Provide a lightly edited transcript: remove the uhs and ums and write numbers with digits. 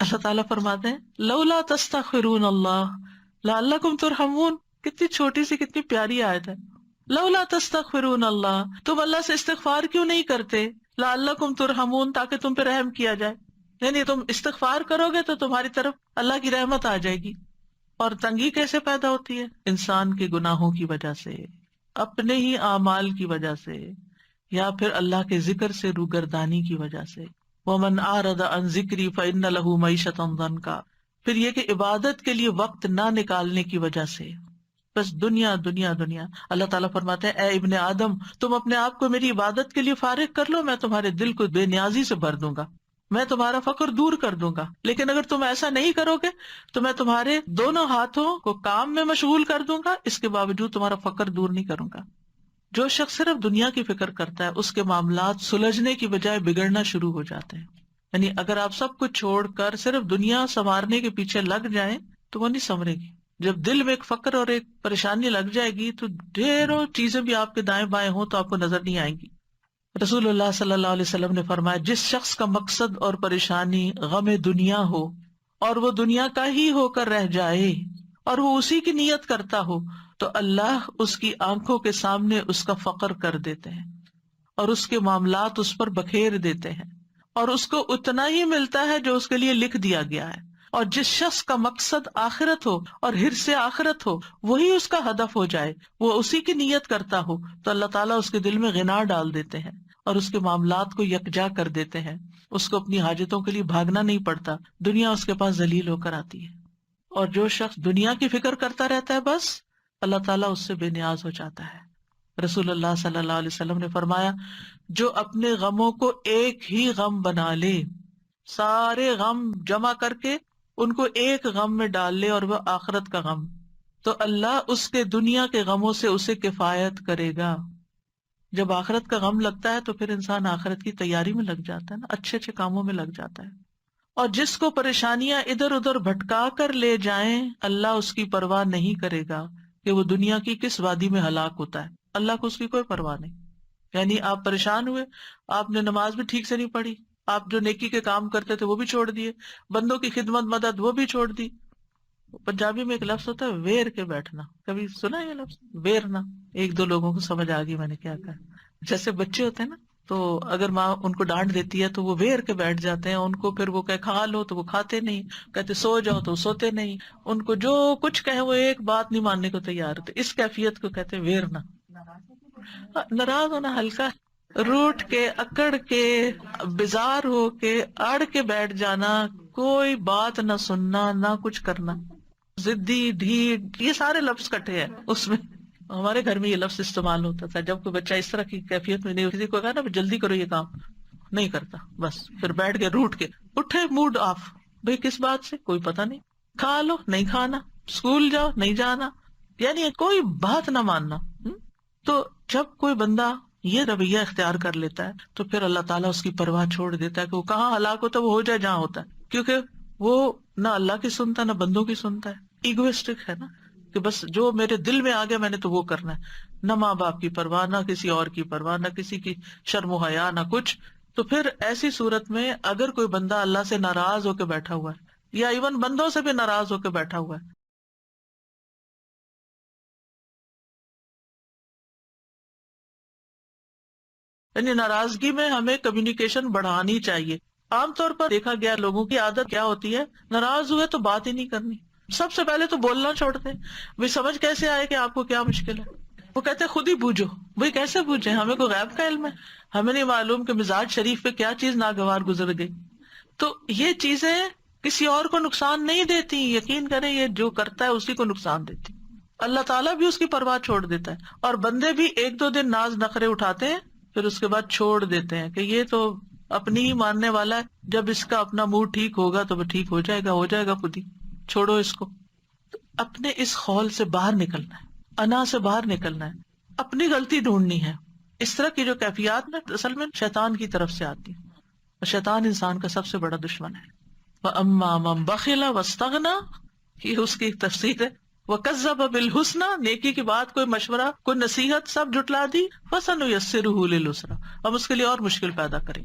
اللہ تعالیٰ فرماتے ہیں لولا تستغفرون اللہ لعلکم ترحمون. کتنی چھوٹی سی کتنی پیاری آیت ہے. لولا تستغفرون اللہ، تم اللہ سے استغفار کیوں نہیں کرتے؟ لعلکم ترحمون، تاکہ تم پہ رحم کیا جائے. یعنی تم استغفار کرو گے تو تمہاری طرف اللہ کی رحمت آ جائے گی. اور تنگی کیسے پیدا ہوتی ہے؟ انسان کے گناہوں کی وجہ سے، اپنے ہی اعمال کی وجہ سے، یا پھر اللہ کے ذکر سے روگردانی کی وجہ سے. وَمَنْ أَعْرَضَ عَنْ ذِكْرِي فَإِنَّ لَهُ مَعِيشَةً ضَنْكًا. پھر یہ کہ عبادت کے لیے وقت نہ نکالنے کی وجہ سے بس دنیا دنیا دنیا. اللہ تعالیٰ فرماتے ہیں اے ابن آدم، تم اپنے آپ کو میری عبادت کے لیے فارغ کر لو، میں تمہارے دل کو بے نیازی سے بھر دوں گا، میں تمہارا فقر دور کر دوں گا. لیکن اگر تم ایسا نہیں کرو گے تو میں تمہارے دونوں ہاتھوں کو کام میں مشغول کر دوں گا، اس کے باوجود تمہارا فقر دور نہیں کروں گا. جو شخص صرف دنیا کی فکر کرتا ہے اس کے معاملات سلجھنے کی بجائے بگڑنا شروع ہو جاتے ہیں. یعنی اگر آپ سب کچھ چھوڑ کر صرف دنیا سنوارنے کے پیچھے لگ جائیں تو وہ نہیں سنورے گی. جب دل میں ایک فقر اور ایک پریشانی لگ جائے گی تو ڈھیروں چیزیں بھی آپ کے دائیں بائیں ہوں تو آپ کو نظر نہیں آئیں گی. رسول اللہ صلی اللہ علیہ وسلم نے فرمایا جس شخص کا مقصد اور پریشانی غم دنیا ہو اور وہ دنیا کا ہی ہو کر رہ جائے اور وہ اسی کی نیت کرتا ہو تو اللہ اس کی آنکھوں کے سامنے اس کا فقر کر دیتے ہیں اور اس کے معاملات اس پر بکھیر دیتے ہیں اور اس کو اتنا ہی ملتا ہے جو اس کے لیے لکھ دیا گیا ہے. اور جس شخص کا مقصد آخرت ہو اور حرص آخرت ہو وہی اس کا ہدف ہو جائے، وہ اسی کی نیت کرتا ہو تو اللہ تعالیٰ اس کے دل میں غنا ڈال دیتے ہیں اور اس کے معاملات کو یکجا کر دیتے ہیں. اس کو اپنی حاجتوں کے لیے بھاگنا نہیں پڑتا، دنیا اس کے پاس ذلیل ہو کر آتی ہے. اور جو شخص دنیا کی فکر کرتا رہتا ہے بس اللہ تعالیٰ اس سے بے نیاز ہو جاتا ہے. رسول اللہ صلی اللہ علیہ وسلم نے فرمایا جو اپنے غموں کو ایک ہی غم بنا لے، سارے غم جمع کر کے ان کو ایک غم میں ڈال لے اور وہ آخرت کا غم، تو اللہ اس کے دنیا کے غموں سے اسے کفایت کرے گا. جب آخرت کا غم لگتا ہے تو پھر انسان آخرت کی تیاری میں لگ جاتا ہے نا، اچھے اچھے کاموں میں لگ جاتا ہے. اور جس کو پریشانیاں ادھر ادھر بھٹکا کر لے جائیں اللہ اس کی پرواہ نہیں کرے گا کہ وہ دنیا کی کس وادی میں ہلاک ہوتا ہے. اللہ کو اس کی کوئی پرواہ نہیں. یعنی آپ پریشان ہوئے، آپ نے نماز بھی ٹھیک سے نہیں پڑھی، آپ جو نیکی کے کام کرتے تھے وہ بھی چھوڑ دیے، بندوں کی خدمت مدد وہ بھی چھوڑ دی. پنجابی میں ایک لفظ ہوتا ہے ویر کے بیٹھنا، کبھی سنا یہ لفظ ویرنا؟ ایک دو لوگوں کو سمجھ آ گئی میں نے کیا کہا. جیسے بچے ہوتے ہیں نا تو اگر ماں ان کو ڈانٹ دیتی ہے تو وہ ویر کے بیٹھ جاتے ہیں، ان کو پھر وہ کہ کھا لو تو وہ کھاتے نہیں، کہتے سو جاؤ تو سوتے نہیں، ان کو جو کچھ کہے وہ ایک بات نہیں ماننے کو تیار ہوتے. اس کیفیت کو کہتے ہیں ویرنا. ناراض ہونا ہلکا، روٹ کے اکڑ کے بیزار ہو کے اڑ کے بیٹھ جانا، کوئی بات نہ سننا نہ کچھ کرنا، ضدی ڈھیٹ، یہ سارے لفظ کٹے ہیں اس میں. ہمارے گھر میں یہ لفظ استعمال ہوتا تھا جب کوئی بچہ اس طرح کی کیفیت میں نہیں، کسی کو کہا نا جلدی کرو یہ کام، نہیں کرتا، بس پھر بیٹھ کے روٹ کے اٹھے موڈ آف. بھئی کس بات سے؟ کوئی پتہ نہیں. کھا لو نہیں کھانا، اسکول جاؤ نہیں جانا، یعنی کوئی بات نہ ماننا. تو جب کوئی بندہ یہ رویہ اختیار کر لیتا ہے تو پھر اللہ تعالیٰ اس کی پرواہ چھوڑ دیتا ہے کہ وہ کہاں ہلاک ہوتا ہے، وہ ہو جائے جہاں ہوتا ہے. کیونکہ وہ نہ اللہ کی سنتا نہ بندوں کی سنتا ہے، ایگوئسٹک ہے نا، کہ بس جو میرے دل میں آ گیا میں نے تو وہ کرنا ہے، نہ ماں باپ کی پرواہ، نہ کسی اور کی پرواہ، نہ کسی کی شرم و حیا، نہ کچھ. تو پھر ایسی صورت میں اگر کوئی بندہ اللہ سے ناراض ہو کے بیٹھا ہوا ہے یا ایون بندوں سے بھی ناراض ہو کے بیٹھا ہوا ہے، یعنی ناراضگی میں ہمیں کمیونیکیشن بڑھانی چاہیے. عام طور پر دیکھا گیا لوگوں کی عادت کیا ہوتی ہے، ناراض ہوئے تو بات ہی نہیں کرنی، سب سے پہلے تو بولنا چھوڑتے ہیں. بھائی سمجھ کیسے آئے کہ آپ کو کیا مشکل ہے؟ وہ کہتے ہیں خود ہی بوجھو. بھائی کیسے بوجھے؟ ہمیں کوئی غیب کا علم ہے؟ ہمیں نہیں معلوم کہ مزاج شریف پہ کیا چیز ناگوار گزر گئی. تو یہ چیزیں کسی اور کو نقصان نہیں دیتی، یقین کریں یہ جو کرتا ہے اسی کو نقصان دیتی. اللہ تعالیٰ بھی اس کی پرواہ چھوڑ دیتا ہے، اور بندے بھی ایک دو دن ناز نخرے اٹھاتے ہیں پھر اس کے بعد چھوڑ دیتے ہیں کہ یہ تو اپنی ہی ماننے والا ہے، جب اس کا اپنا موڈ ٹھیک ہوگا تو وہ ٹھیک ہو جائے گا خود ہی، چھوڑو اس کو. تو اپنے اس خول سے باہر نکلنا ہے، انا سے باہر نکلنا ہے، اپنی غلطی ڈھونڈنی ہے. اس طرح کی جو کیفیات میں اصل میں شیطان کی طرف سے آتی ہے، اور شیطان انسان کا سب سے بڑا دشمن ہے. وَأَمَّا مَن بَخِلَ وَاسْتَغْنَىٰ، یہ اس کی ایک تفسیر ہے. وَكَذَّبَ بِالْحُسْنَىٰ، نیکی کی بات، کوئی مشورہ، کوئی نصیحت سب جھٹلا دی. فَسَنُيَسِّرُهُ لِلْعُسْرَىٰ، ہم اس کے لیے اور مشکل پیدا کریں.